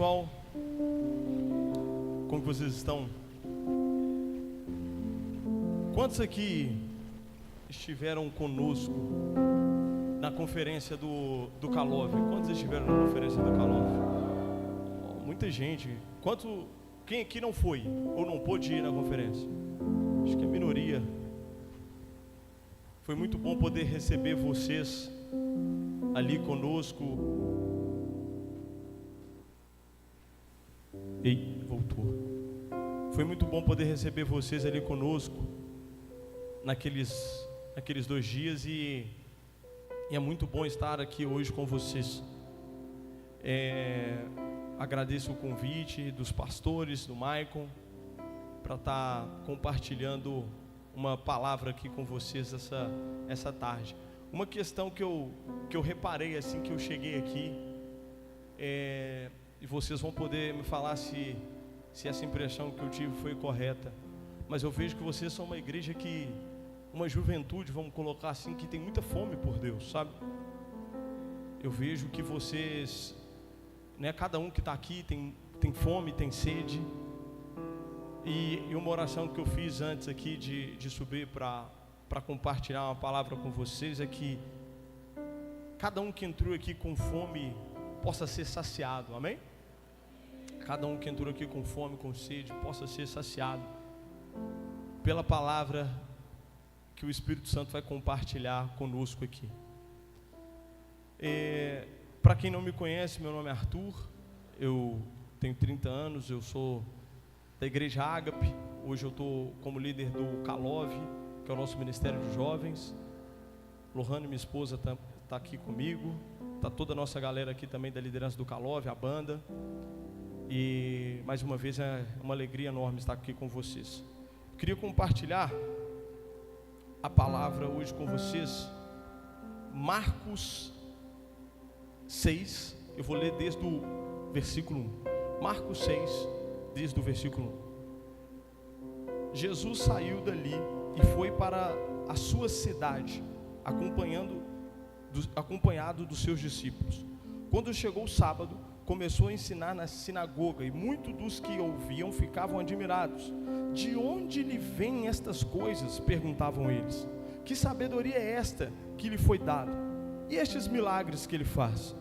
pessoal? Como que vocês estão? Quantos aqui estiveram conosco na conferência do Calove? Quantos estiveram na conferência do Calove? Muita gente. Quem aqui não foi ou não pôde ir na conferência? Acho que é minoria. Foi muito bom poder receber vocês ali conosco. Ei, voltou. Foi muito bom poder receber vocês ali conosco naqueles 2 dias e é muito bom estar aqui hoje com vocês. Agradeço o convite dos pastores, do Maicon, para estar compartilhando uma palavra aqui com vocês essa tarde. Uma questão que eu reparei assim que eu cheguei aqui, e vocês vão poder me falar se essa impressão que eu tive foi correta, mas eu vejo que vocês são uma igreja uma juventude, vamos colocar assim, que tem muita fome por Deus, sabe? Eu vejo que vocês, né, cada um que está aqui tem fome, tem sede, e uma oração que eu fiz antes aqui de subir para compartilhar uma palavra com vocês é que cada um que entrou aqui com fome possa ser saciado, amém? Cada um que entrou aqui com fome, com sede, possa ser saciado pela palavra que o Espírito Santo vai compartilhar conosco aqui. Para quem não me conhece, meu nome é Arthur, eu tenho 30 anos, eu sou da Igreja Ágape. Hoje eu estou como líder do Calove, que é o nosso Ministério de Jovens. Lohane, minha esposa, está aqui comigo. Está toda a nossa galera aqui também da liderança do Calove, a banda. E mais uma vez é uma alegria enorme estar aqui com vocês. Queria compartilhar a palavra hoje com vocês. Marcos 6, eu vou ler desde o versículo 1. Marcos 6, desde o versículo 1. Jesus saiu dali e foi para a sua cidade, acompanhado dos seus discípulos. Quando chegou o sábado, começou a ensinar na sinagoga, e muitos dos que ouviam ficavam admirados. De onde lhe vêm estas coisas? Perguntavam eles. Que sabedoria é esta que lhe foi dada? E estes milagres que ele faz?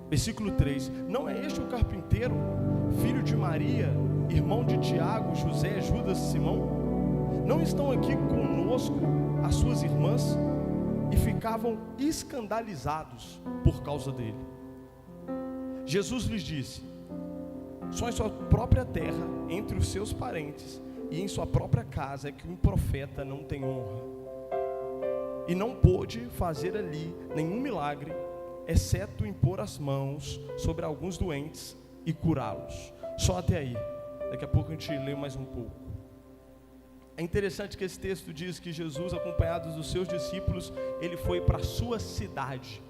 Versículo 3. Não é este o carpinteiro, filho de Maria, irmão de Tiago, José, Judas e Simão? Não estão aqui conosco as suas irmãs? E ficavam escandalizados por causa dele. Jesus lhes disse: só em sua própria terra, entre os seus parentes e em sua própria casa é que um profeta não tem honra. E não pôde fazer ali nenhum milagre, exceto impor as mãos sobre alguns doentes e curá-los. Só até aí. Daqui a pouco a gente lê mais um pouco. É interessante que esse texto diz que Jesus, acompanhado dos seus discípulos, ele foi para a sua cidade.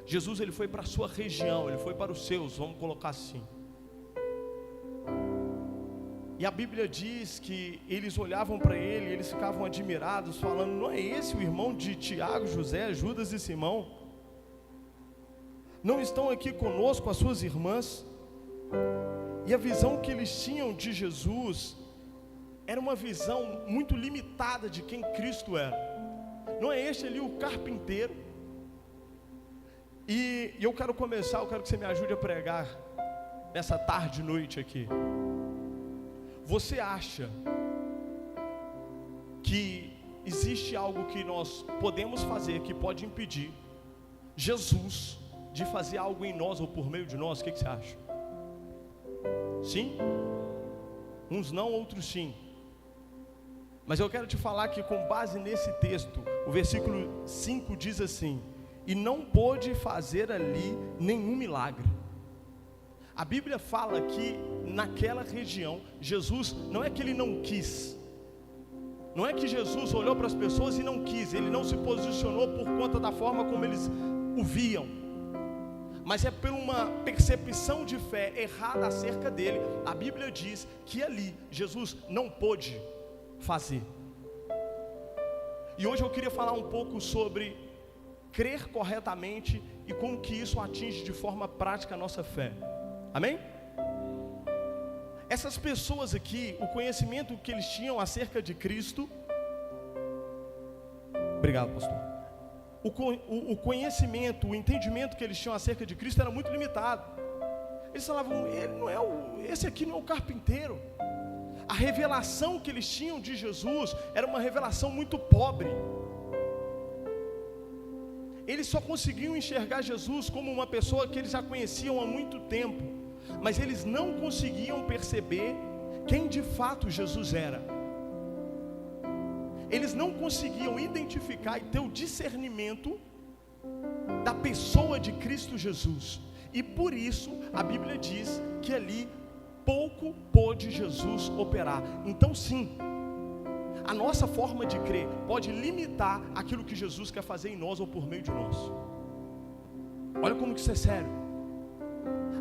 Jesus, ele foi para a sua região, ele foi para os seus, vamos colocar assim. E a Bíblia diz que eles olhavam para ele, eles ficavam admirados, falando: não é esse o irmão de Tiago, José, Judas e Simão? Não estão aqui conosco as suas irmãs? E a visão que eles tinham de Jesus era uma visão muito limitada de quem Cristo era. Não é este ali o carpinteiro? E eu quero que você me ajude a pregar nessa tarde e noite aqui. Você acha que existe algo que nós podemos fazer que pode impedir Jesus de fazer algo em nós ou por meio de nós? O que você acha? Sim? Uns não, outros sim. Mas eu quero te falar que, com base nesse texto, o versículo 5 diz assim: e não pôde fazer ali nenhum milagre. A Bíblia fala que naquela região, Jesus, não é que ele não quis, não é que Jesus olhou para as pessoas e não quis, ele não se posicionou por conta da forma como eles o viam, mas é por uma percepção de fé errada acerca dele. A Bíblia diz que ali Jesus não pôde fazer. E hoje eu queria falar um pouco sobre crer corretamente e como que isso atinge de forma prática a nossa fé. Amém? Essas pessoas aqui, o conhecimento que eles tinham acerca de Cristo, obrigado, pastor. O conhecimento, o entendimento que eles tinham acerca de Cristo era muito limitado. Eles falavam, esse aqui não é o carpinteiro. A revelação que eles tinham de Jesus era uma revelação muito pobre. Eles só conseguiam enxergar Jesus como uma pessoa que eles já conheciam há muito tempo, mas eles não conseguiam perceber quem de fato Jesus era. Eles não conseguiam identificar e ter o discernimento da pessoa de Cristo Jesus. E por isso a Bíblia diz que ali pouco pôde Jesus operar. Então sim, a nossa forma de crer pode limitar aquilo que Jesus quer fazer em nós ou por meio de nós. Olha como que isso é sério.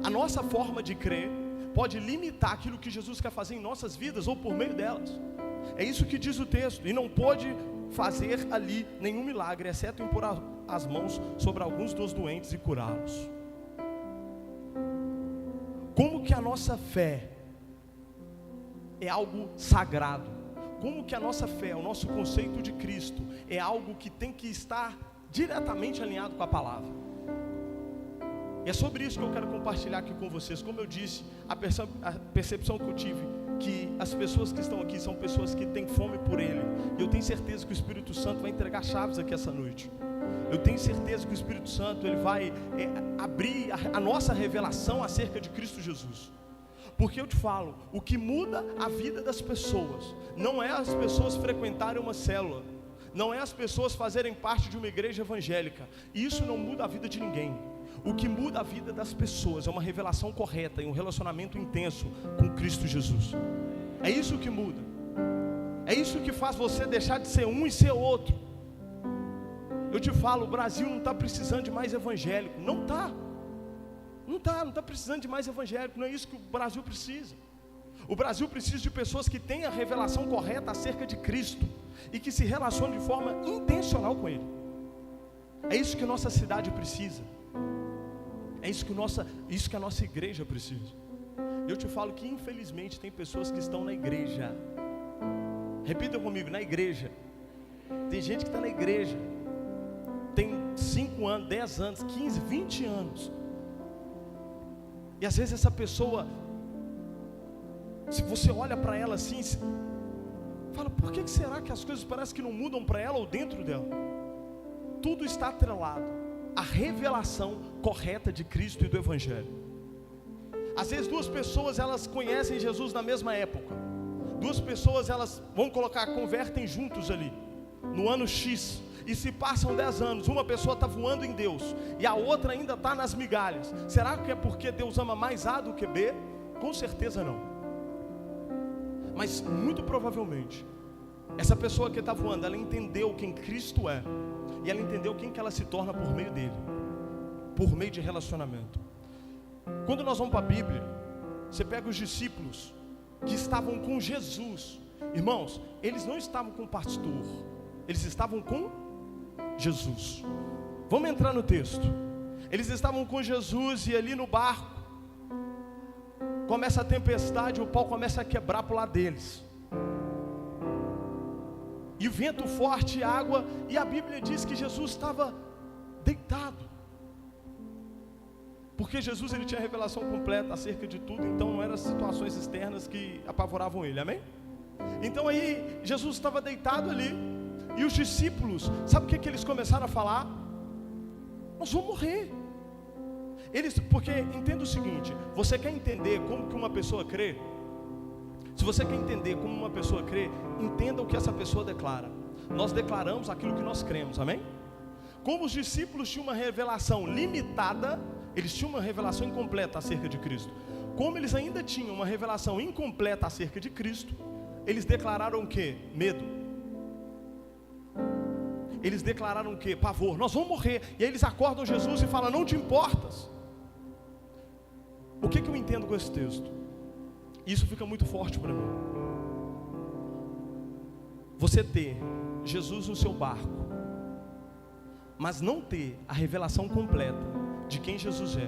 A nossa forma de crer pode limitar aquilo que Jesus quer fazer em nossas vidas ou por meio delas. É isso que diz o texto. E não pôde fazer ali nenhum milagre, exceto impor as mãos sobre alguns dos doentes e curá-los. Como que a nossa fé é algo sagrado? Como que a nossa fé, o nosso conceito de Cristo é algo que tem que estar diretamente alinhado com a palavra? E é sobre isso que eu quero compartilhar aqui com vocês. Como eu disse, a percepção que eu tive, que as pessoas que estão aqui são pessoas que têm fome por Ele. E eu tenho certeza que o Espírito Santo vai entregar chaves aqui essa noite. Eu tenho certeza que o Espírito Santo ele vai abrir a nossa revelação acerca de Cristo Jesus. Porque eu te falo, o que muda a vida das pessoas não é as pessoas frequentarem uma célula, não é as pessoas fazerem parte de uma igreja evangélica. Isso não muda a vida de ninguém. O que muda a vida das pessoas é uma revelação correta e um relacionamento intenso com Cristo Jesus. É isso que muda. É isso que faz você deixar de ser um e ser outro. Eu te falo, o Brasil não está precisando de mais evangélico. Não está. Não está precisando de mais evangélico. Não é isso que o Brasil precisa. O Brasil precisa de pessoas que tenham a revelação correta acerca de Cristo e que se relacionem de forma intencional com Ele. É isso que nossa cidade precisa. É isso que a nossa igreja precisa. Eu te falo que infelizmente tem pessoas que estão na igreja. Repita comigo, na igreja. Tem gente que está na igreja. Tem 5 anos, 10 anos, 15, 20 anos. E às vezes essa pessoa, se você olha para ela assim, fala, por que será que as coisas parecem que não mudam para ela ou dentro dela? Tudo está atrelado à revelação correta de Cristo e do Evangelho. Às vezes 2 pessoas elas conhecem Jesus na mesma época. 2 pessoas elas, vamos colocar, convertem juntos ali, no ano X. E se passam 10 anos, uma pessoa está voando em Deus e a outra ainda está nas migalhas. Será que é porque Deus ama mais A do que B? Com certeza não. Mas muito provavelmente essa pessoa que está voando, ela entendeu quem Cristo é. E ela entendeu quem que ela se torna por meio dele, por meio de relacionamento. Quando nós vamos para a Bíblia, você pega os discípulos que estavam com Jesus. Irmãos, eles não estavam com o pastor, eles estavam com Jesus. Vamos entrar no texto. Eles estavam com Jesus e ali no barco começa a tempestade, o pau começa a quebrar para o lado deles. E o vento forte, água, e a Bíblia diz que Jesus estava deitado. Porque Jesus ele tinha revelação completa acerca de tudo, então não eram situações externas que apavoravam ele, amém? Então aí Jesus estava deitado ali, e os discípulos, sabe o que eles começaram a falar? Nós vamos morrer. Porque entenda o seguinte, você quer entender como que uma pessoa crê? Se você quer entender como uma pessoa crê, entenda o que essa pessoa declara. Nós declaramos aquilo que nós cremos, amém? Como os discípulos tinham uma revelação limitada, eles tinham uma revelação incompleta acerca de Cristo. Como eles ainda tinham uma revelação incompleta acerca de Cristo, eles declararam o quê? Medo. Eles declararam o quê? Pavor. Nós vamos morrer. E aí eles acordam Jesus e falam, não te importas. O que eu entendo com esse texto? Isso fica muito forte para mim. Você ter Jesus no seu barco, mas não ter a revelação completa de quem Jesus é,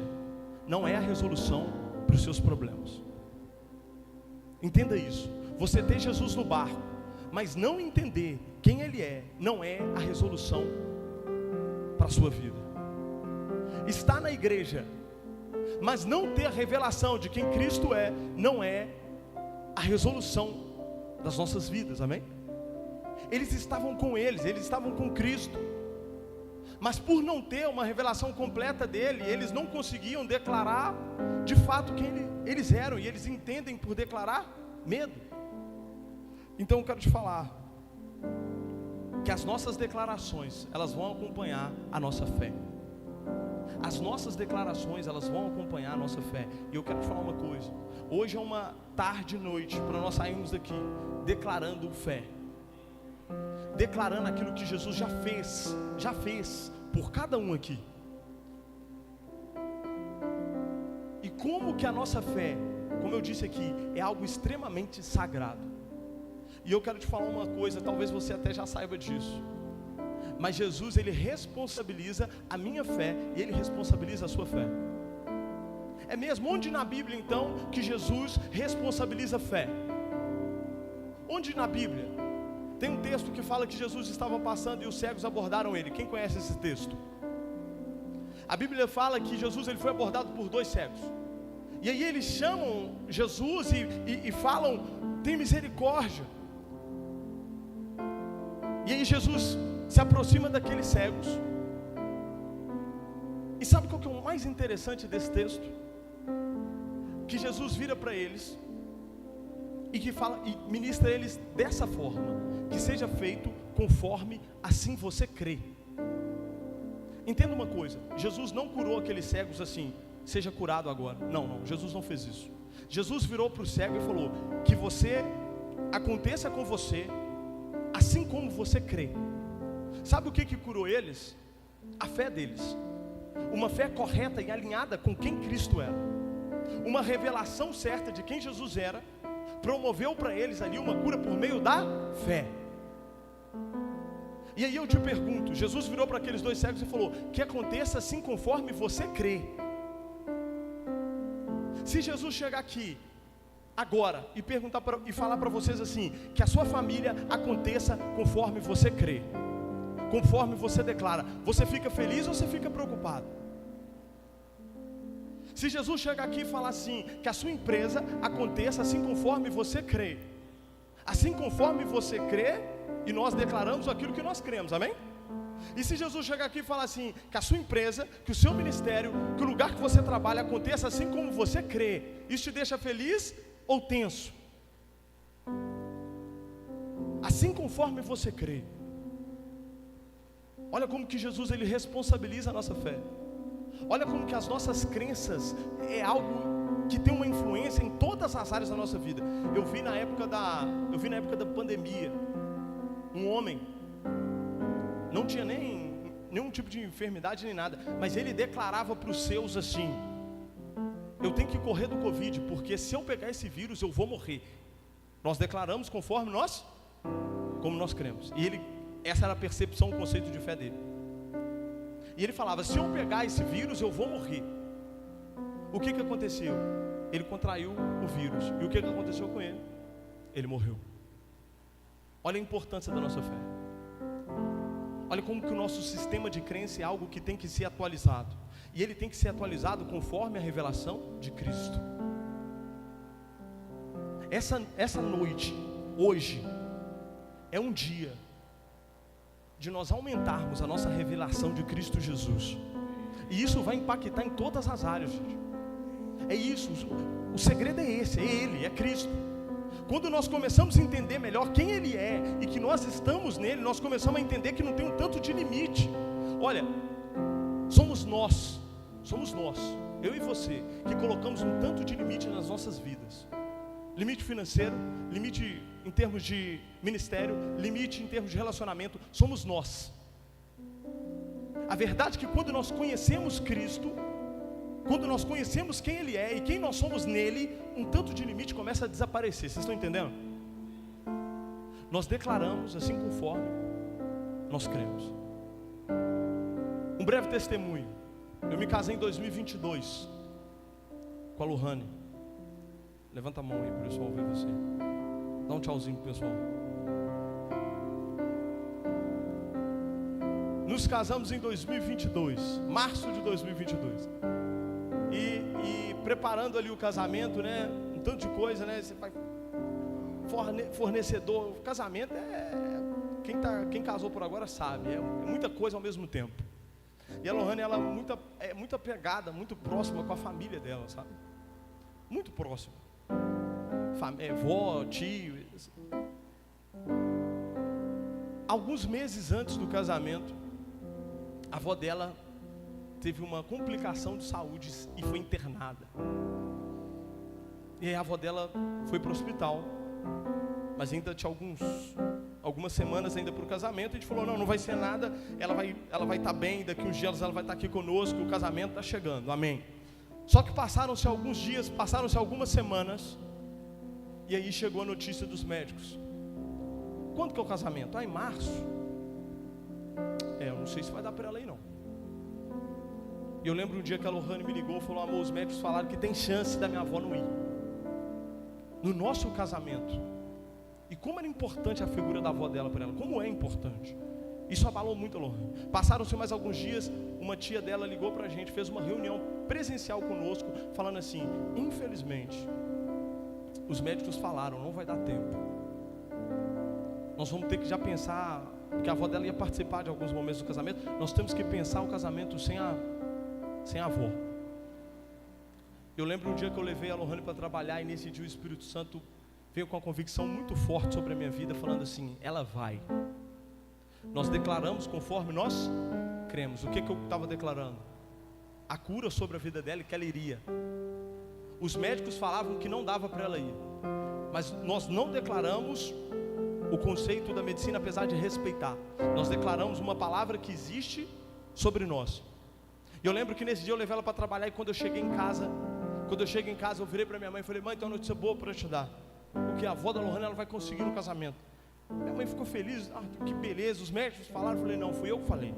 não é a resolução para para os seus problemas. Entenda isso. Você ter Jesus no barco, mas não entender quem Ele é, não é a resolução para a sua vida. Estar na igreja, mas não ter a revelação de quem Cristo é, não é a resolução das nossas vidas, amém? Eles estavam com eles estavam com Cristo, mas por não ter uma revelação completa dele, eles não conseguiam declarar de fato quem eles eram, e eles entendem por declarar medo. Então eu quero te falar que as nossas declarações, elas vão acompanhar a nossa fé. As nossas declarações, elas vão acompanhar a nossa fé. E eu quero te falar uma coisa. Hoje é uma tarde e noite para nós sairmos daqui declarando fé, declarando aquilo que Jesus já fez por cada um aqui. E como que a nossa fé, como eu disse aqui, é algo extremamente sagrado. E eu quero te falar uma coisa, talvez você até já saiba disso, mas Jesus, Ele responsabiliza a minha fé e Ele responsabiliza a sua fé. É mesmo? Onde na Bíblia então que Jesus responsabiliza a fé? Onde na Bíblia? Tem um texto que fala que Jesus estava passando e os cegos abordaram Ele. Quem conhece esse texto? A Bíblia fala que Jesus, Ele foi abordado por 2 cegos. E aí eles chamam Jesus e falam: tem misericórdia. E aí Jesus se aproxima daqueles cegos. E sabe qual que é o mais interessante desse texto? Que Jesus vira para eles e que fala e ministra eles dessa forma: que seja feito conforme assim você crê. Entenda uma coisa, Jesus não curou aqueles cegos assim: seja curado agora. Não, Jesus não fez isso. Jesus virou para o cego e falou: que aconteça com você assim como você crê. Sabe o que curou eles? A fé deles. Uma fé correta e alinhada com quem Cristo era. Uma revelação certa de quem Jesus era promoveu para eles ali uma cura por meio da fé. E aí eu te pergunto, Jesus virou para aqueles 2 cegos e falou: que aconteça assim conforme você crê. Se Jesus chegar aqui agora e e falar para vocês assim: que a sua família aconteça conforme você crê, conforme você declara, você fica feliz ou você fica preocupado? Se Jesus chegar aqui e falar assim: que a sua empresa aconteça assim conforme você crê, assim conforme você crê, e nós declaramos aquilo que nós cremos, amém? E se Jesus chegar aqui e falar assim: que a sua empresa, que o seu ministério, que o lugar que você trabalha aconteça assim como você crê, isso te deixa feliz ou tenso? Assim conforme você crê. Olha como que Jesus, Ele responsabiliza a nossa fé. Olha como que as nossas crenças é algo que tem uma influência em todas as áreas da nossa vida. Eu vi na época da pandemia, um homem, não tinha nenhum tipo de enfermidade nem nada, mas ele declarava para os seus assim: eu tenho que correr do Covid, porque se eu pegar esse vírus eu vou morrer. Nós declaramos conforme como nós cremos. E essa era a percepção, o conceito de fé dele. E ele falava: se eu pegar esse vírus eu vou morrer. O que aconteceu? Ele contraiu o vírus. E o que aconteceu com ele? Ele morreu. Olha a importância da nossa fé. Olha como que o nosso sistema de crença é algo que tem que ser atualizado. E ele tem que ser atualizado conforme a revelação de Cristo. Essa noite, hoje, é um dia de nós aumentarmos a nossa revelação de Cristo Jesus. E isso vai impactar em todas as áreas, gente. É isso, o segredo é esse, é Ele, é Cristo. Quando nós começamos a entender melhor quem Ele é e que nós estamos nele, nós começamos a entender que não tem um tanto de limite. Olha, somos nós, eu e você, que colocamos um tanto de limite nas nossas vidas. Limite financeiro, limite em termos de ministério, limite em termos de relacionamento, somos nós. A verdade é que quando nós conhecemos Cristo, quando nós conhecemos quem Ele é e quem nós somos nele, um tanto de limite começa a desaparecer. Vocês estão entendendo? Nós declaramos assim conforme nós cremos. Um breve testemunho. Eu me casei em 2022 com a Lohane. Levanta a mão aí para o pessoal ver você. Dá um tchauzinho pro pessoal. Nos casamos em 2022, março de 2022. E preparando ali o casamento, né? Um tanto de coisa, né? Você vai fornecedor, casamento quem casou por agora sabe, é muita coisa ao mesmo tempo. E a Lohane, ela é muito apegada, muito próxima com a família dela, sabe? Muito próxima. Vó, tio. Alguns meses antes do casamento, a avó dela teve uma complicação de saúde e foi internada. E aí a avó dela foi para o hospital, mas ainda tinha algumas semanas ainda para o casamento. A gente falou, não vai ser nada, ela vai estar bem, daqui uns dias ela vai estar aqui conosco, o casamento está chegando, amém. Só que passaram-se alguns dias, passaram-se algumas semanas, e aí chegou a notícia dos médicos. Quando que é o casamento? Em março. Eu não sei se vai dar para ela aí não. E eu lembro um dia que a Lohane me ligou e falou, amor, os médicos falaram que tem chance da minha avó não ir no nosso casamento. E como era importante a figura da avó dela para ela, como é importante. Isso abalou muito a Lohane. Passaram-se mais alguns dias, uma tia dela ligou para a gente, fez uma reunião presencial conosco, falando assim, infelizmente, os médicos falaram, não vai dar tempo. Nós vamos ter que já pensar, porque a avó dela ia participar de alguns momentos do casamento, nós temos que pensar o casamento sem a avó. Eu lembro um dia que eu levei a Lohane para trabalhar, e nesse dia o Espírito Santo veio com uma convicção muito forte sobre a minha vida, falando assim, ela vai. Nós declaramos conforme nós cremos. O que eu estava declarando? A cura sobre a vida dela e que ela iria. Os médicos falavam que não dava para ela ir, mas nós não declaramos o conceito da medicina, apesar de respeitar. Nós declaramos uma palavra que existe sobre nós. E eu lembro que nesse dia eu levei ela para trabalhar, e quando eu cheguei em casa, eu virei para minha mãe e falei, mãe, tem uma notícia boa para te dar. Porque a avó da Lohane, ela vai conseguir no casamento. Minha mãe ficou feliz, que beleza, os médicos falaram. Eu falei, não, fui eu que falei.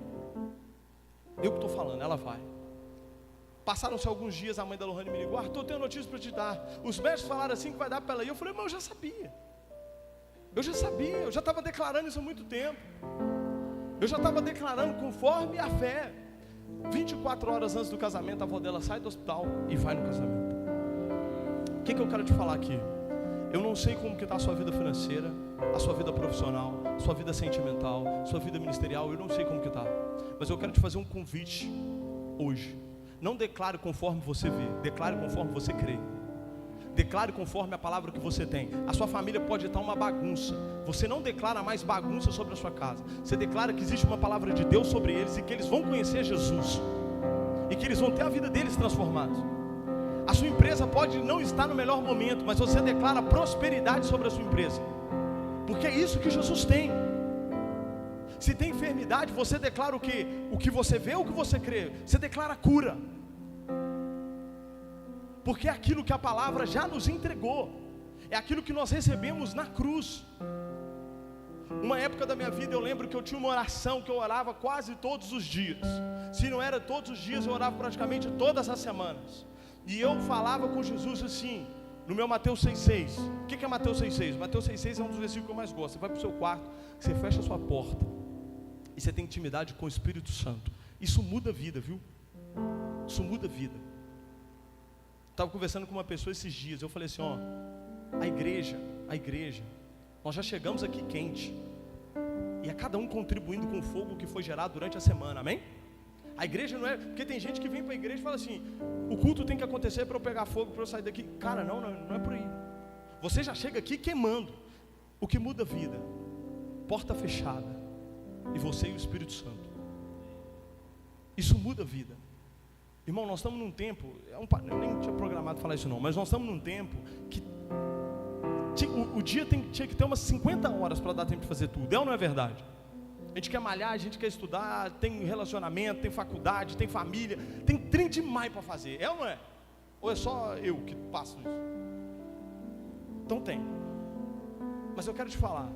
Eu que estou falando, ela vai. Passaram-se alguns dias, a mãe da Lohane me ligou, Arthur, eu tenho notícia para te dar. Os médicos falaram assim que vai dar para ela ir. Eu falei, mas eu já sabia, eu já estava declarando isso há muito tempo. Eu já estava declarando conforme a fé. 24 horas antes do casamento, a avó dela sai do hospital e vai no casamento. O que eu quero te falar aqui? Eu não sei como que está a sua vida financeira, a sua vida profissional, sua vida sentimental, sua vida ministerial, eu não sei como que está. Mas eu quero te fazer um convite hoje. Não declare conforme você vê, declare conforme você crê. Declare conforme a palavra que você tem. A sua família pode estar uma bagunça. Você não declara mais bagunça sobre a sua casa. Você declara que existe uma palavra de Deus sobre eles, e que eles vão conhecer Jesus, e que eles vão ter a vida deles transformada. A sua empresa pode não estar no melhor momento, mas você declara prosperidade sobre a sua empresa, porque é isso que Jesus tem. Se tem enfermidade, você declara o quê? O que você vê, o que você crê. Você declara cura, porque é aquilo que a palavra já nos entregou, é aquilo que nós recebemos na cruz. Uma época da minha vida, eu lembro que eu tinha uma oração que eu orava quase todos os dias. Se não era todos os dias, eu orava praticamente todas as semanas. E eu falava com Jesus assim, no meu Mateus 6,6. O que é Mateus 6,6? Mateus 6,6 é um dos versículos que eu mais gosto. Você vai para o seu quarto, você fecha a sua porta, e você tem intimidade com o Espírito Santo. Isso muda a vida, viu? Isso muda a vida. Estava conversando com uma pessoa esses dias, eu falei assim, a igreja, nós já chegamos aqui quente, e é cada um contribuindo com o fogo que foi gerado durante a semana, amém? A igreja não é, porque tem gente que vem para a igreja e fala assim, o culto tem que acontecer para eu pegar fogo, para eu sair daqui. Cara, não é por aí. Você já chega aqui queimando. O que muda a vida? Porta fechada, e você e o Espírito Santo. Isso muda a vida. Irmão, nós estamos num tempo, eu nem tinha programado falar isso não, mas nós estamos num tempo que o dia tinha que ter umas 50 horas para dar tempo de fazer tudo, é ou não é verdade? A gente quer malhar, a gente quer estudar, tem relacionamento, tem faculdade, tem família, tem trem demais para fazer, é ou não é? Ou é só eu que passo isso? Então tem. Mas eu quero te falar,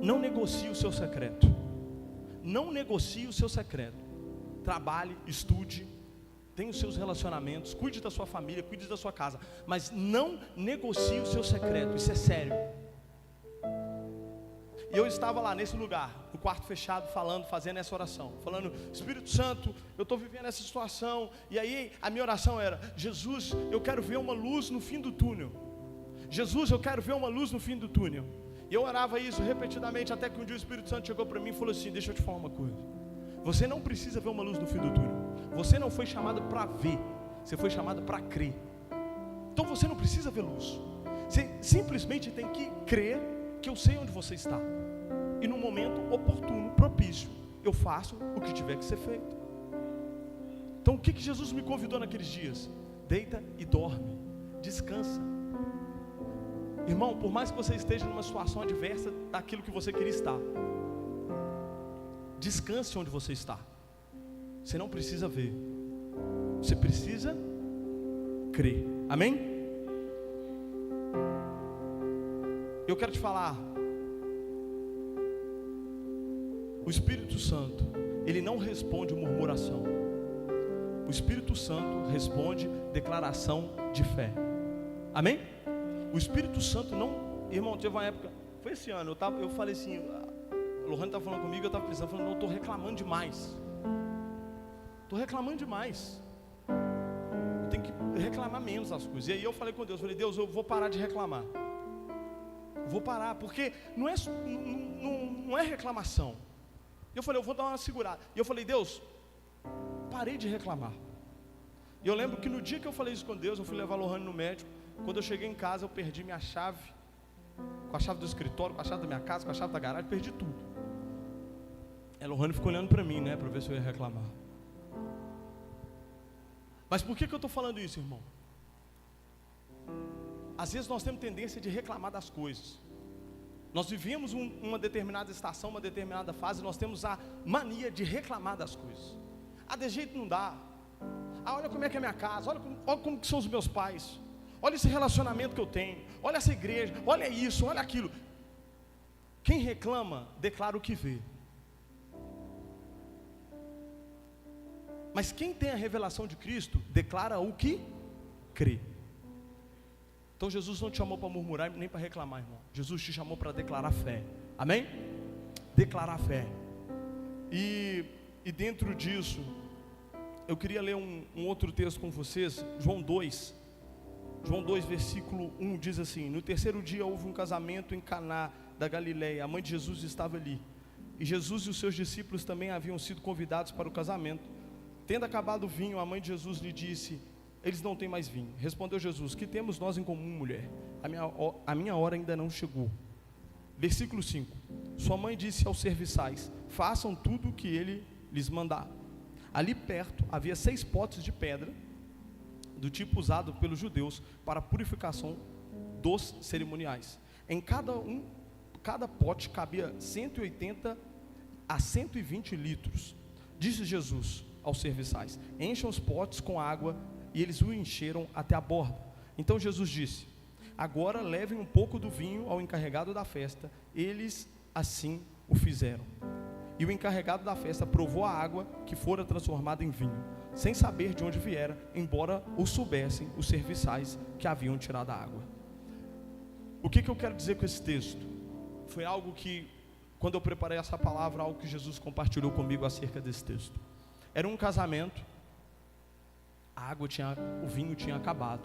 não negocie o seu secreto. Não negocie o seu secreto. Trabalhe, estude, tenha os seus relacionamentos, cuide da sua família, cuide da sua casa, mas não negocie o seu secreto, isso é sério. E eu estava lá nesse lugar, no quarto fechado, falando, fazendo essa oração, falando: Espírito Santo, eu estou vivendo essa situação. E aí a minha oração era: Jesus, eu quero ver uma luz no fim do túnel. Jesus, eu quero ver uma luz no fim do túnel. E eu orava isso repetidamente, até que um dia o Espírito Santo chegou para mim e falou assim: deixa eu te falar uma coisa, você não precisa ver uma luz no fim do túnel. Você não foi chamado para ver, você foi chamado para crer. Então você não precisa ver luz, você simplesmente tem que crer que eu sei onde você está, e no momento oportuno, propício, eu faço o que tiver que ser feito. Então o que Jesus me convidou naqueles dias? Deita e dorme, descansa. Irmão, por mais que você esteja numa situação adversa daquilo que você queria estar, descanse onde você está. Você não precisa ver, você precisa crer. Amém? Eu quero te falar, o Espírito Santo, ele não responde murmuração. O Espírito Santo responde declaração de fé. Amém? O Espírito Santo não... Irmão, teve uma época, foi esse ano, eu falei assim, a Lohane estava falando comigo, eu estava pensando, falando: não, eu estou reclamando demais. Estou reclamando demais. Eu tenho que reclamar menos as coisas. E aí eu falei com Deus, falei: Deus, eu vou parar de reclamar. Vou parar, porque não é reclamação. Eu falei: eu vou dar uma segurada. E eu falei: Deus, parei de reclamar. E eu lembro que no dia que eu falei isso com Deus, eu fui levar a Lohane no médico. Quando eu cheguei em casa, eu perdi minha chave, com a chave do escritório, com a chave da minha casa, com a chave da garagem, perdi tudo. A Lohane ficou olhando para mim, né, para ver se eu ia reclamar. Mas por que eu estou falando isso, irmão? Às vezes nós temos tendência de reclamar das coisas. Nós vivemos uma determinada estação, uma determinada fase, nós temos a mania de reclamar das coisas. Ah, desse jeito não dá. Ah, olha como é que é a minha casa, olha como que são os meus pais. Olha esse relacionamento que eu tenho, olha essa igreja, olha isso, olha aquilo. Quem reclama, declara o que vê. Mas quem tem a revelação de Cristo, declara o que crê. Então Jesus não te chamou para murmurar nem para reclamar, irmão. Jesus te chamou para declarar fé. Amém? Declarar fé. E dentro disso, eu queria ler um outro texto com vocês. João 2, versículo 1 diz assim: no terceiro dia houve um casamento em Caná da Galileia. A mãe de Jesus estava ali, e Jesus e os seus discípulos também haviam sido convidados para o casamento. Tendo acabado o vinho, a mãe de Jesus lhe disse: eles não têm mais vinho. Respondeu Jesus: que temos nós em comum, mulher? A minha hora ainda não chegou. Versículo 5: sua mãe disse aos serviçais: façam tudo o que ele lhes mandar. Ali perto havia 6 potes de pedra, do tipo usado pelos judeus para a purificação dos cerimoniais. Em cada pote cabia 180 a 120 litros. Disse Jesus aos serviçais: encham os potes com água, e eles o encheram até a borda. Então Jesus disse: agora levem um pouco do vinho ao encarregado da festa. Eles assim o fizeram. E o encarregado da festa provou a água que fora transformada em vinho, sem saber de onde viera, embora o soubessem os serviçais que haviam tirado a água. O que eu quero dizer com esse texto? Foi algo que, quando eu preparei essa palavra, algo que Jesus compartilhou comigo acerca desse texto. Era um casamento, o vinho tinha acabado.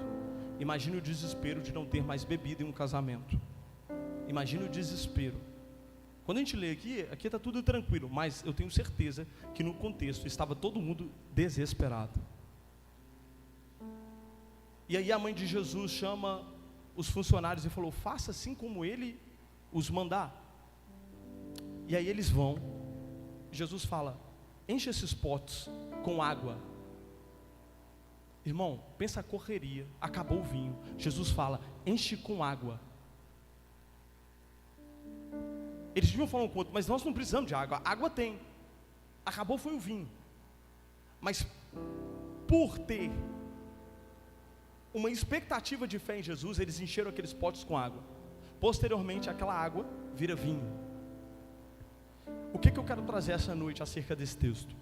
Imagine o desespero de não ter mais bebida em um casamento. Imagine o desespero. Quando a gente lê aqui está tudo tranquilo, mas eu tenho certeza que no contexto estava todo mundo desesperado. E aí a mãe de Jesus chama os funcionários e falou: faça assim como ele os mandar. E aí eles vão. Jesus fala: enche esses potes com água. Irmão, pensa a correria, acabou o vinho. Jesus fala: enche com água. Eles deviam falar um com o outro: mas nós não precisamos de água. Água tem. Acabou foi o vinho. Mas por ter uma expectativa de fé em Jesus, eles encheram aqueles potes com água. Posteriormente, aquela água vira vinho. O que eu quero trazer essa noite acerca desse texto?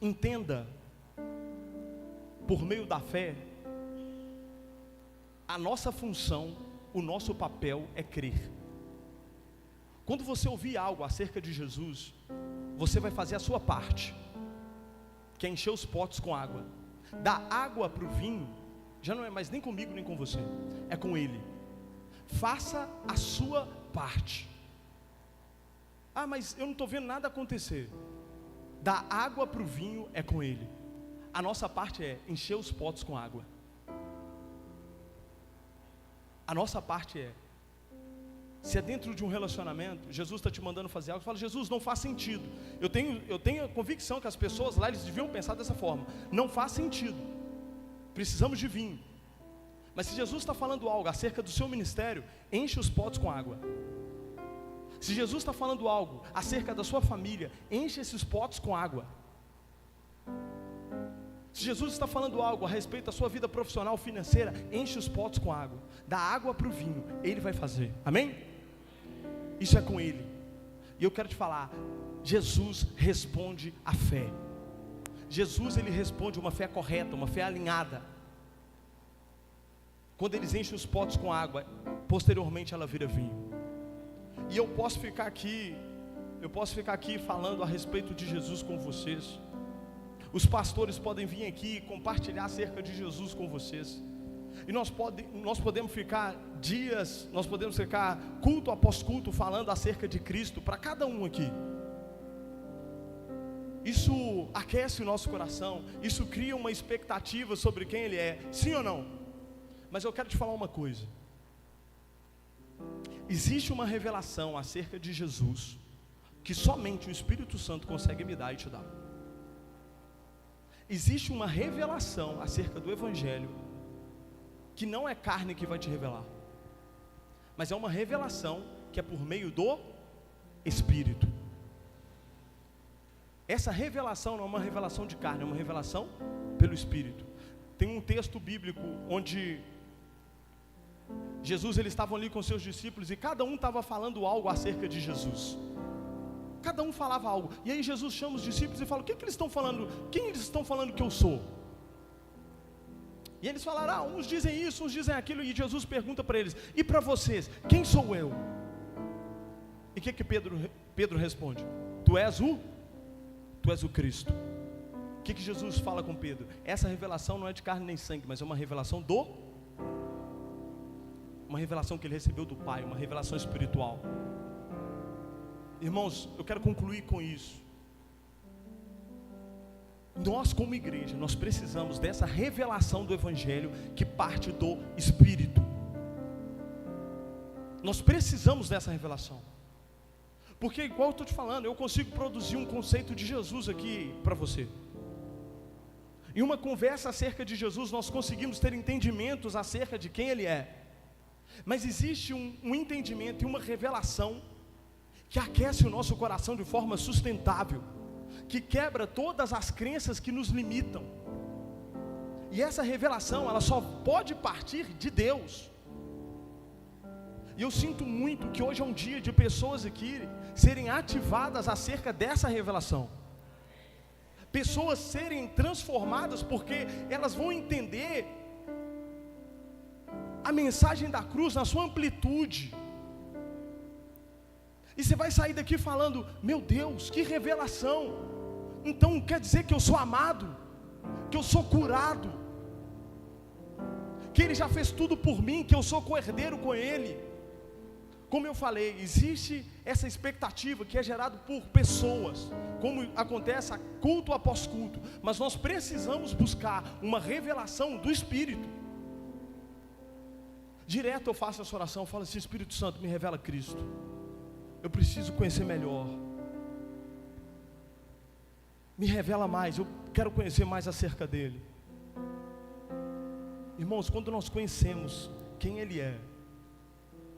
Entenda por meio da fé, a nossa função, o nosso papel é crer. Quando você ouvir algo acerca de Jesus, você vai fazer a sua parte, que é encher os potes com água. Da água para o vinho, já não é mais nem comigo nem com você, é com Ele. Faça a sua parte. Ah, mas eu não estou vendo nada acontecer. Da água para o vinho é com Ele. A nossa parte é encher os potes com água. A nossa parte é, se é dentro de um relacionamento, Jesus está te mandando fazer algo, fala: Jesus, não faz sentido. Eu tenho a convicção que as pessoas lá, eles deviam pensar dessa forma. Não faz sentido. Precisamos de vinho. Mas se Jesus está falando algo acerca do seu ministério, enche os potes com água. Se Jesus está falando algo acerca da sua família, enche esses potes com água. Se Jesus está falando algo a respeito da sua vida profissional, financeira, enche os potes com água. Da água para o vinho, Ele vai fazer. Amém? Isso é com Ele. E eu quero te falar, Jesus responde à fé. Jesus, Ele responde uma fé correta, uma fé alinhada. Quando eles enchem os potes com água, posteriormente ela vira vinho. E eu posso ficar aqui falando a respeito de Jesus com vocês. Os pastores podem vir aqui e compartilhar acerca de Jesus com vocês. E nós podemos ficar dias, nós podemos ficar culto após culto falando acerca de Cristo para cada um aqui. Isso aquece o nosso coração, isso cria uma expectativa sobre quem Ele é, sim ou não? Mas eu quero te falar uma coisa. Existe uma revelação acerca de Jesus que somente o Espírito Santo consegue me dar e te dar. Existe uma revelação acerca do Evangelho que não é carne que vai te revelar, mas é uma revelação que é por meio do Espírito. Essa revelação não é uma revelação de carne, é uma revelação pelo Espírito. Tem um texto bíblico onde Jesus, eles estavam ali com seus discípulos e cada um estava falando algo acerca de Jesus. Cada um falava algo. E aí Jesus chama os discípulos e fala: o que eles estão falando? Quem eles estão falando que eu sou? E eles falaram: uns dizem isso, uns dizem aquilo. E Jesus pergunta para eles: e para vocês, quem sou eu? E o que Pedro responde? Tu és o Cristo. O que Jesus fala com Pedro? Essa revelação não é de carne nem sangue, mas é uma revelação uma revelação que ele recebeu do Pai, uma revelação espiritual. Irmãos, eu quero concluir com isso. Nós como igreja, nós precisamos dessa revelação do Evangelho que parte do Espírito. Nós precisamos dessa revelação. Porque igual eu estou te falando, eu consigo produzir um conceito de Jesus aqui para você. Em uma conversa acerca de Jesus, nós conseguimos ter entendimentos acerca de quem Ele é. Mas existe um entendimento e uma revelação que aquece o nosso coração de forma sustentável, que quebra todas as crenças que nos limitam. E essa revelação, ela só pode partir de Deus. E eu sinto muito que hoje é um dia de pessoas aqui serem ativadas acerca dessa revelação. Pessoas serem transformadas porque elas vão entender a mensagem da cruz na sua amplitude. E você vai sair daqui falando: meu Deus, que revelação! Então quer dizer que eu sou amado, que eu sou curado, que Ele já fez tudo por mim, que eu sou co-herdeiro com Ele. Como eu falei, existe essa expectativa que é gerada por pessoas, como acontece culto após culto, mas nós precisamos buscar uma revelação do Espírito. Direto eu faço essa oração, eu falo assim: Espírito Santo, me revela Cristo. Eu preciso conhecer melhor. Me revela mais, eu quero conhecer mais acerca dele. Irmãos, quando nós conhecemos quem Ele é,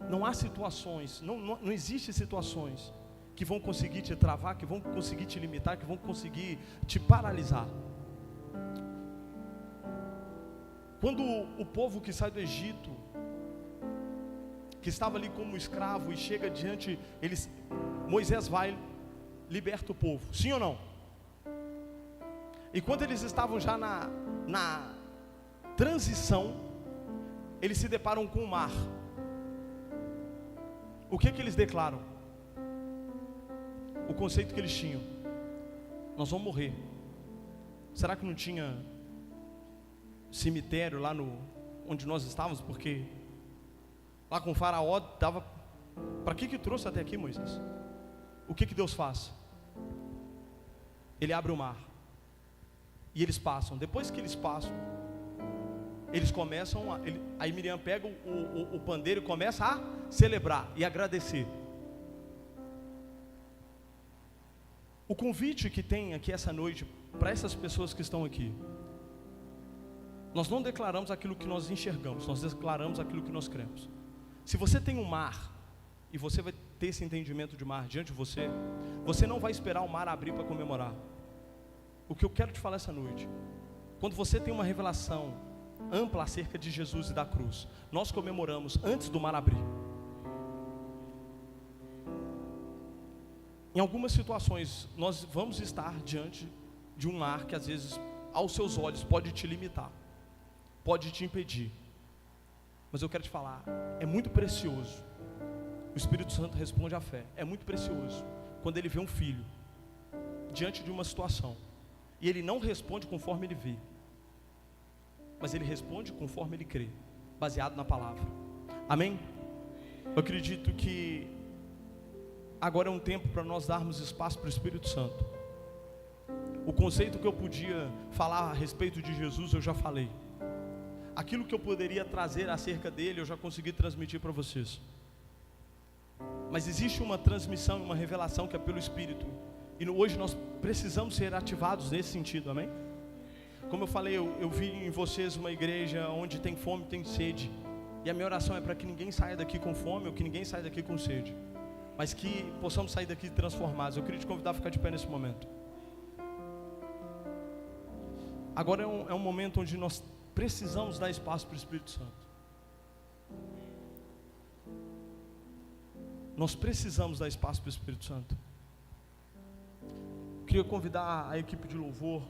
não há situações, não existe situações que vão conseguir te travar, que vão conseguir te limitar, que vão conseguir te paralisar. Quando o povo que sai do Egito, que estava ali como escravo e chega diante, Moisés vai, liberta o povo, sim ou não? E quando eles estavam já transição, eles se deparam com o mar. O que eles declaram? O conceito que eles tinham: nós vamos morrer. Será que não tinha cemitério lá onde nós estávamos? Porque lá com o faraó dava. Para que trouxe até aqui, Moisés? O que Deus faz? Ele abre o mar e eles passam. Depois que eles passam, eles começam aí Miriam pega o pandeiro e começa a celebrar e agradecer. O convite que tem aqui essa noite para essas pessoas que estão aqui: nós não declaramos aquilo que nós enxergamos, nós declaramos aquilo que nós cremos. Se você tem um mar e você vai ter esse entendimento de mar diante de você, você não vai esperar o mar abrir para comemorar. O que eu quero te falar essa noite: quando você tem uma revelação ampla acerca de Jesus e da cruz, nós comemoramos antes do mar abrir. Em algumas situações nós vamos estar diante de um mar que às vezes aos seus olhos pode te limitar, pode te impedir. Mas eu quero te falar, é muito precioso. O Espírito Santo responde à fé. É muito precioso quando ele vê um filho diante de uma situação e ele não responde conforme ele vê, mas ele responde conforme ele crê, baseado na palavra. Amém? Eu acredito que agora é um tempo para nós darmos espaço para o Espírito Santo. O conceito que eu podia falar a respeito de Jesus eu já falei. Aquilo que eu poderia trazer acerca dele eu já consegui transmitir para vocês. Mas existe uma transmissão, uma revelação que é pelo Espírito. E hoje nós precisamos ser ativados nesse sentido, amém? Como eu falei, eu vi em vocês uma igreja onde tem fome, tem sede. E a minha oração é para que ninguém saia daqui com fome ou que ninguém saia daqui com sede, mas que possamos sair daqui transformados. Eu queria te convidar a ficar de pé nesse momento. Agora é um momento onde nós precisamos dar espaço para o Espírito Santo. Nós precisamos dar espaço para o Espírito Santo. Queria convidar a equipe de louvor.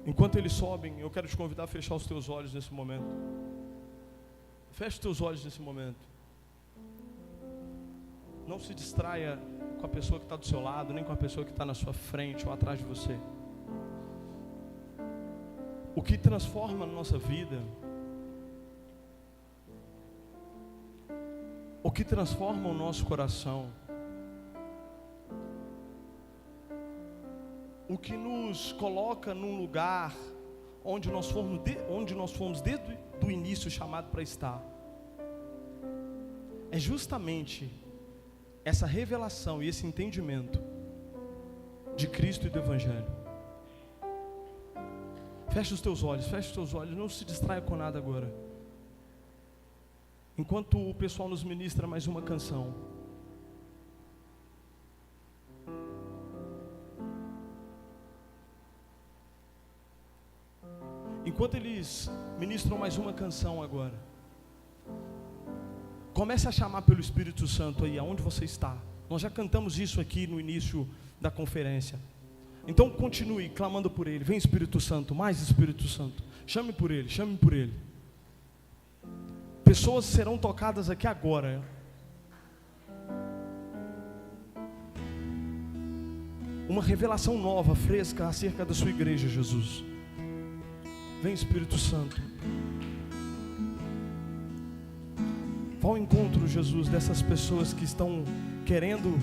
Enquanto eles sobem, eu quero te convidar a fechar os teus olhos nesse momento. Feche os teus olhos nesse momento. Não se distraia com a pessoa que está do seu lado, nem com a pessoa que está na sua frente ou atrás de você. O que transforma a nossa vida, o que transforma o nosso coração, o que nos coloca num lugar onde nós fomos desde o início chamado para estar, é justamente essa revelação e esse entendimento de Cristo e do Evangelho. Feche os teus olhos, não se distraia com nada agora. Enquanto o pessoal nos ministra mais uma canção, enquanto eles ministram mais uma canção agora, comece a chamar pelo Espírito Santo aí, aonde você está. Nós já cantamos isso aqui no início da conferência. Então continue clamando por Ele. Vem Espírito Santo, mais Espírito Santo. Chame por Ele, chame por Ele. Pessoas serão tocadas aqui agora. Uma revelação nova, fresca acerca da sua igreja, Jesus. Vem Espírito Santo. Vá ao encontro, Jesus, dessas pessoas que estão querendo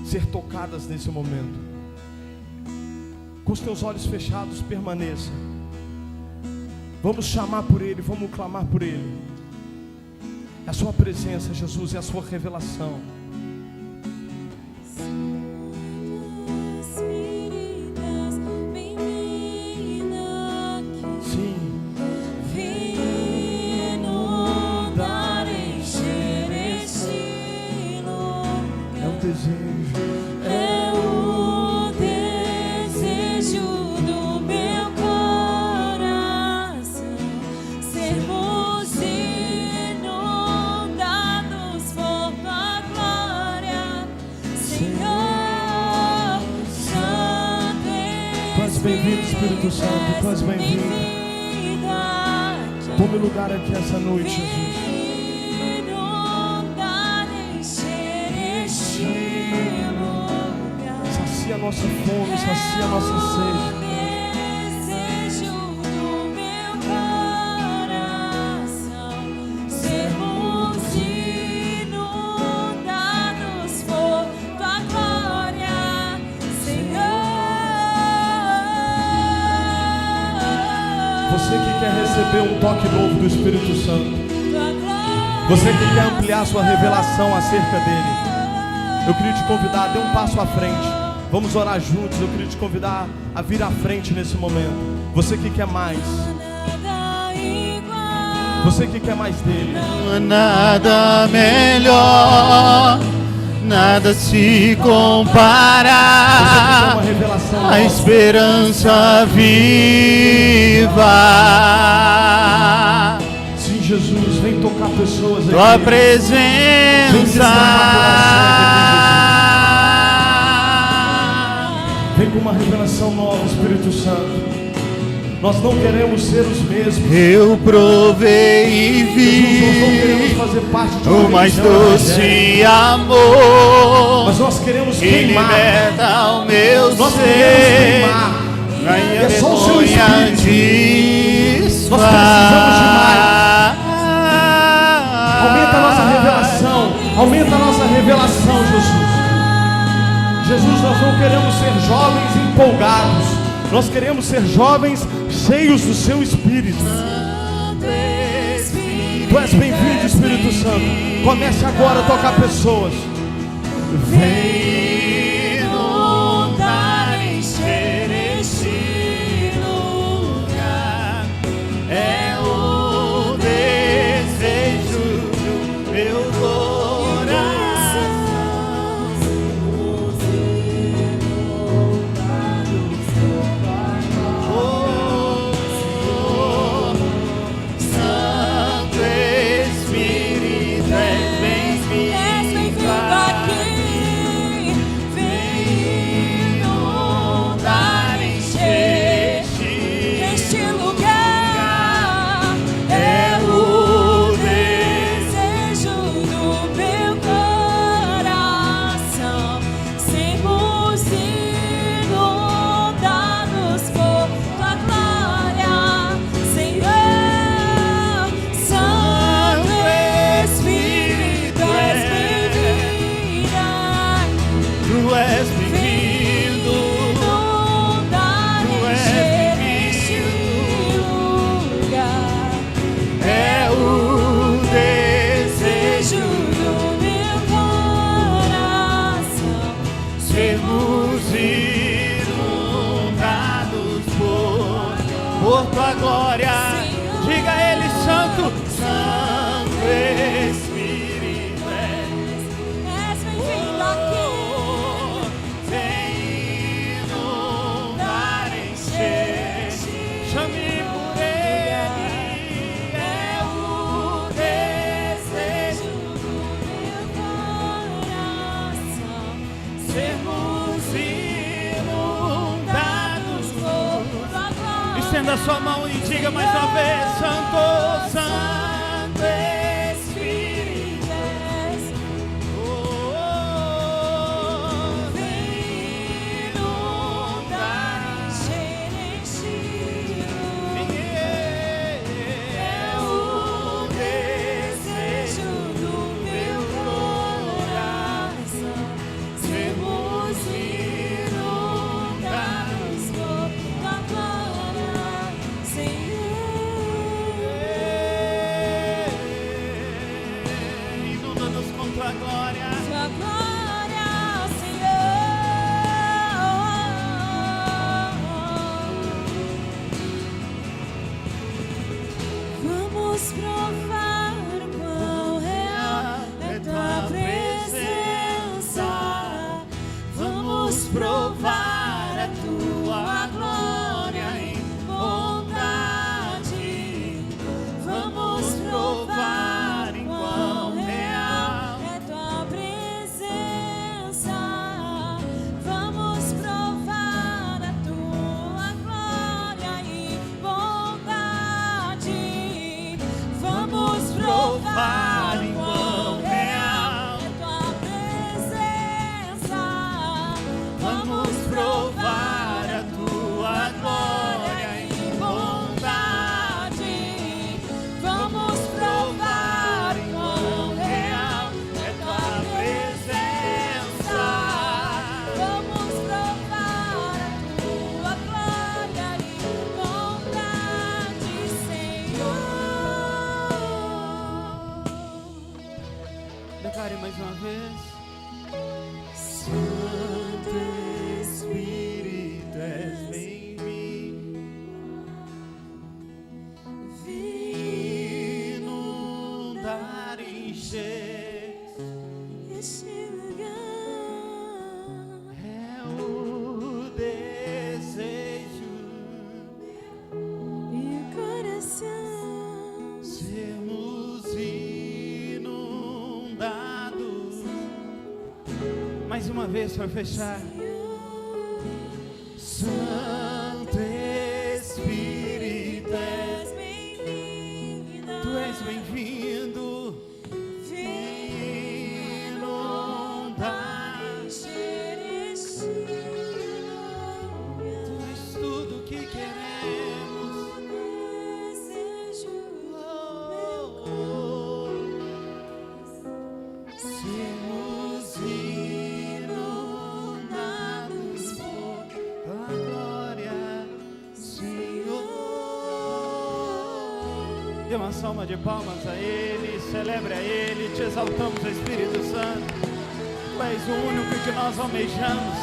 ser tocadas nesse momento. Com os teus olhos fechados, permaneça. Vamos chamar por Ele, vamos clamar por Ele. É a sua presença, Jesus, é a sua revelação. Sermos inundados por tua glória. Espírito Santo, tu és bem-vindo. Tome lugar aqui essa noite, Jesus. Sacia a nossa fome, sacia a nossa sede. Você que quer receber um toque novo do Espírito Santo, você que quer ampliar sua revelação acerca dele, eu queria te convidar, dê um passo à frente. Vamos orar juntos. Eu queria te convidar a vir à frente nesse momento. Você que quer mais, você que quer mais dele. Nada melhor, nada se compara à esperança viva. Sim, Jesus, vem tocar pessoas aqui. Tua presença. Vem com uma revelação nova, Espírito Santo. Nós não queremos ser os mesmos. Eu provei e vi, Jesus, nós não queremos fazer parte de o mais doce amor, mas nós queremos que queimar. liberta o meu Nós ser. queremos queimar. Na É só o seu vergonha Espírito. Nós precisamos de mais. Aumenta a nossa revelação. Aumenta a nossa revelação, Jesus. Jesus, nós não queremos ser jovens empolgados. Nós queremos ser jovens cheios do seu Espírito. Tu és bem-vindo, Espírito Santo. Comece agora a tocar pessoas. Vem inundar, encher este lugar. É o desejo do meu coração. Santo Espírito, és bem-vindo aqui. Vem inundar, encher este lugar. É o desejo do meu coração. Sermos inundados por tua glória, Senhor. Santo Espírito, és bem-vinda. Tu és bem-vindo. Tu és bem-vindo. É o desejo do meu coração. Sermos inundados por tua glória. Diga a ele, Santo, Santo Espírito, és bem-vindo aqui. Vem inundar, encher. Chame por ele. É o desejo do meu coração. Sermos inundados por tua glória. Estenda a sua mão e diga mais uma vez, Santo, Santo Espírito. Vem inundar, encher este lugar. É o desejo do meu coração. Sermos inundados por tua glória, Senhor. Inunda-nos com tua glória. Tua glória, Senhor. Vamos provar quão real é tua presença. Vamos provar a tua glória em bondade. Vamos provar em quão real é tua presença. Vamos provar a tua glória. Declare mais uma vez. Santo Espírito, és bem-vindo. Vem inundar, encher este lugar. é o desejo E o coração sermos inundados. Mais uma vez para fechar. Santo Espírito, és bem-vindo. tu és bem-vindo. Vem inundar. Encher este lugar. Tu és tudo que queremos. Desejo Sermos inundados por tua glória, Senhor. Dê uma salva de palmas a Ele, celebre a Ele, te exaltamos, Espírito Santo. Tu és o único que nós almejamos.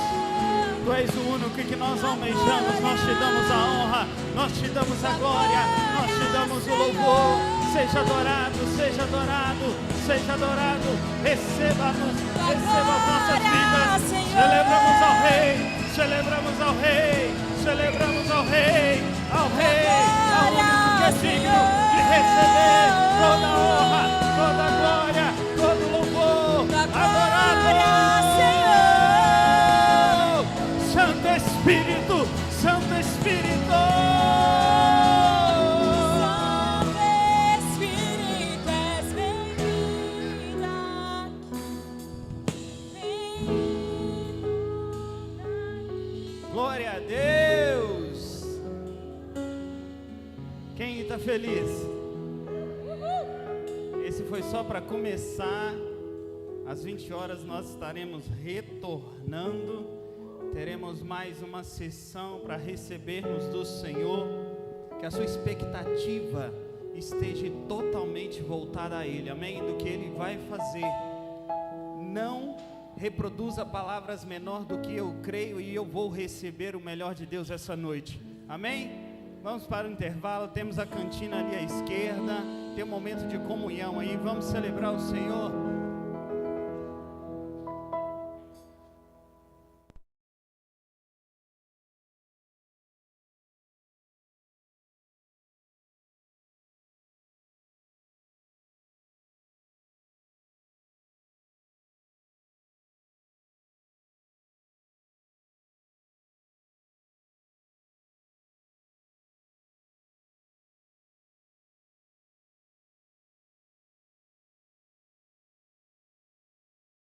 Tu és o único que nós almejamos. Nós te damos a honra, nós te damos a glória, nós te damos o louvor. Seja adorado, seja adorado, seja adorado. Receba-nos, receba as nossas vidas. Celebramos ao Rei, celebramos ao Rei, celebramos ao Rei, ao Rei, ao único que é digno de receber toda a honra, toda a glória, todo o louvor. Adorado, Santo Espírito, Santo Espírito. Santo Espírito, és bem-vindo aqui. Glória a Deus. Quem está feliz? Esse foi só para começar. Às 20 horas nós estaremos retornando. Teremos mais uma sessão para recebermos do Senhor. Que a sua expectativa esteja totalmente voltada a Ele, amém? Do que Ele vai fazer. Não reproduza palavras menor do que eu creio, e eu vou receber o melhor de Deus essa noite, amém? Vamos para o intervalo, temos a cantina ali à esquerda, tem um momento de comunhão aí, vamos celebrar o Senhor.